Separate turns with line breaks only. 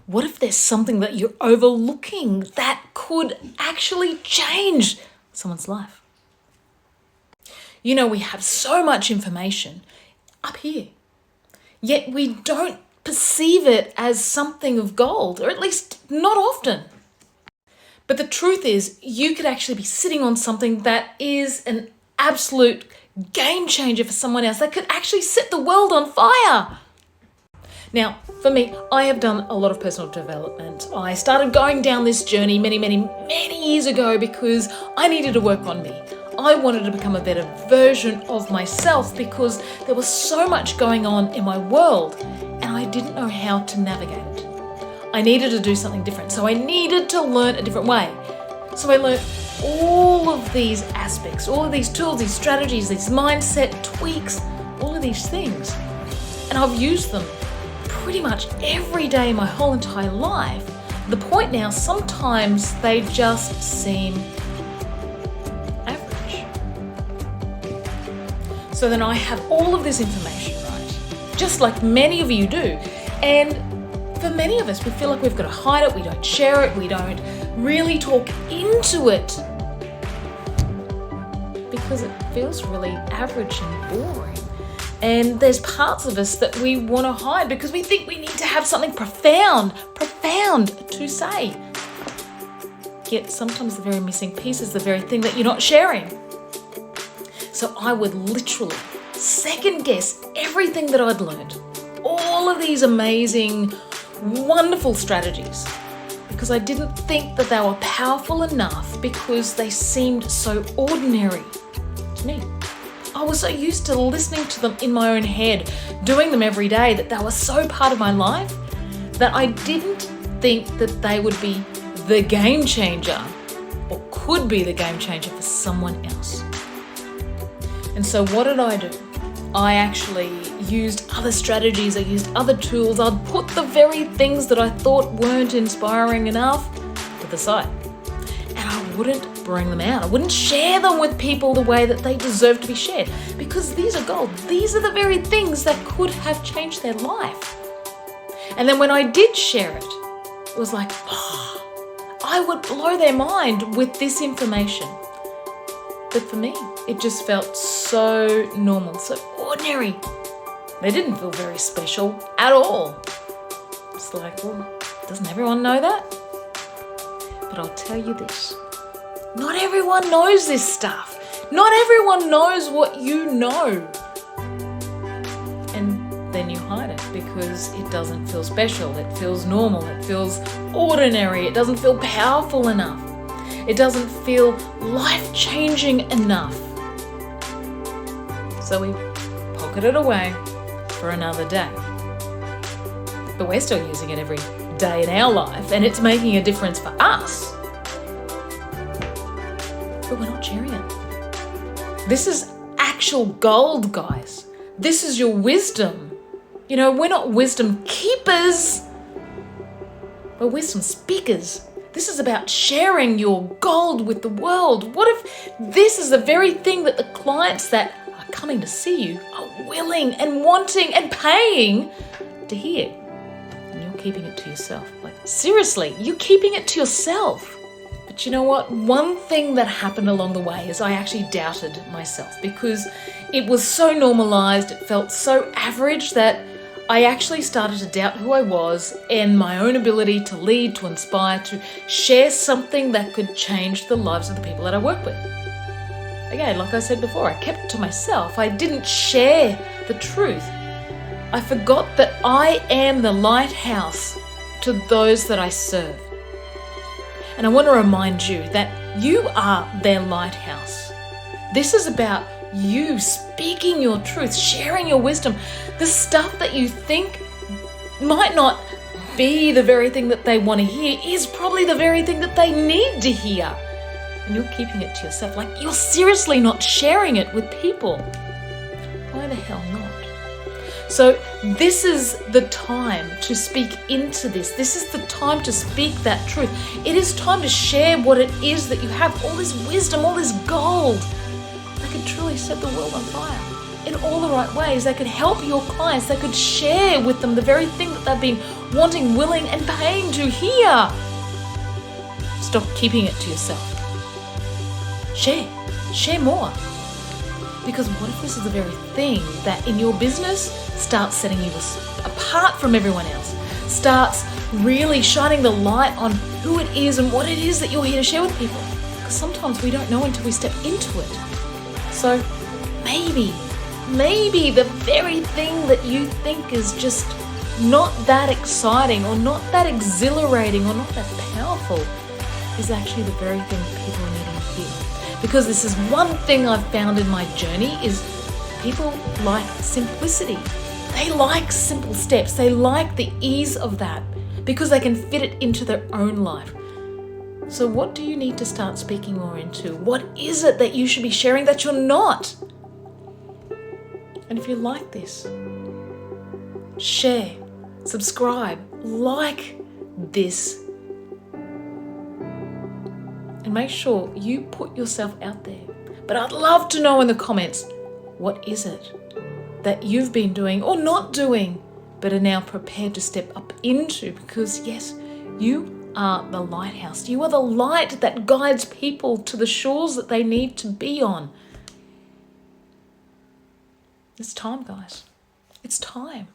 What if there's something that you're overlooking that could actually change someone's life? We have so much information up here, yet we don't perceive it as something of gold, or at least not often. But the truth is, you could actually be sitting on something that is an absolute game changer for someone else, that could actually set the world on fire. Now, for me, I have done a lot of personal development. I started going down this journey many, many, many years ago because I needed to work on me. I wanted to become a better version of myself because there was so much going on in my world and I didn't know how to navigate it. I needed to do something different, so I needed to learn a different way. So I learned all of these aspects, all of these tools, these strategies, these mindset tweaks, all of these things. And I've used them pretty much every day my whole entire life. The point now, sometimes they just seem average. So then I have all of this information, right? Just like many of you do. And for many of us, we feel like we've got to hide it, we don't share it, we don't really talk into it because it feels really average and boring. And there's parts of us that we want to hide because we think we need to have something profound to say. Yet sometimes the very missing piece is the very thing that you're not sharing. So I would literally second guess everything that I'd learned, all of these amazing, wonderful strategies, because I didn't think that they were powerful enough because they seemed so ordinary to me. I was so used to listening to them in my own head, doing them every day, that they were so part of my life that I didn't think that they would be the game changer or could be the game changer for someone else. And so what did I do? I actually used other strategies, I used other tools. I'd put the very things that I thought weren't inspiring enough to the side. And I wouldn't bring them out. I wouldn't share them with people the way that they deserve to be shared, because these are gold. These are the very things that could have changed their life. And then when I did share it, it was like, I would blow their mind with this information. But for me, it just felt so normal, so ordinary. They didn't feel very special at all. It's like, well, doesn't everyone know that? But I'll tell you this. Not everyone knows this stuff. Not everyone knows what you know. And then you hide it because it doesn't feel special. It feels normal. It feels ordinary. It doesn't feel powerful enough. It doesn't feel life-changing enough. So we pocket it away for another day. But we're still using it every day in our life, and it's making a difference for us. But we're not sharing it. This is actual gold, guys. This is your wisdom. We're not wisdom keepers. We're wisdom speakers. This is about sharing your gold with the world. What if this is the very thing that the clients that are coming to see you are willing and wanting and paying to hear? And you're keeping it to yourself. Like, seriously, you're keeping it to yourself. But you know what? One thing that happened along the way is I actually doubted myself because it was so normalized, it felt so average that I actually started to doubt who I was and my own ability to lead, to inspire, to share something that could change the lives of the people that I work with. Again, like I said before, I kept it to myself. I didn't share the truth. I forgot that I am the lighthouse to those that I serve. And I want to remind you that you are their lighthouse. This is about you speaking your truth, sharing your wisdom. The stuff that you think might not be the very thing that they want to hear is probably the very thing that they need to hear. And you're keeping it to yourself. Like, you're seriously not sharing it with people. Why the hell not? So this is the time to speak into this. This is the time to speak that truth. It is time to share what it is that you have, all this wisdom, all this gold that could truly set the world on fire. It in all the right ways. They could help your clients. They could share with them the very thing that they've been wanting, willing, and paying to hear. Stop keeping it to yourself. Share more. Because what if this is the very thing that in your business starts setting you apart from everyone else, starts really shining the light on who it is and what it is that you're here to share with people? Because sometimes we don't know until we step into it. So maybe the very thing that you think is just not that exciting or not that exhilarating or not that powerful is actually the very thing people are needing to hear. Because this is one thing I've found in my journey is people like simplicity. They like simple steps. They like the ease of that because they can fit it into their own life. So what do you need to start speaking more into? What is it that you should be sharing that you're not? And if you like this, share, subscribe, like this, and make sure you put yourself out there. But I'd love to know in the comments, what is it that you've been doing or not doing, but are now prepared to step up into? Because yes, you are the lighthouse. You are the light that guides people to the shores that they need to be on. It's time, guys. It's time.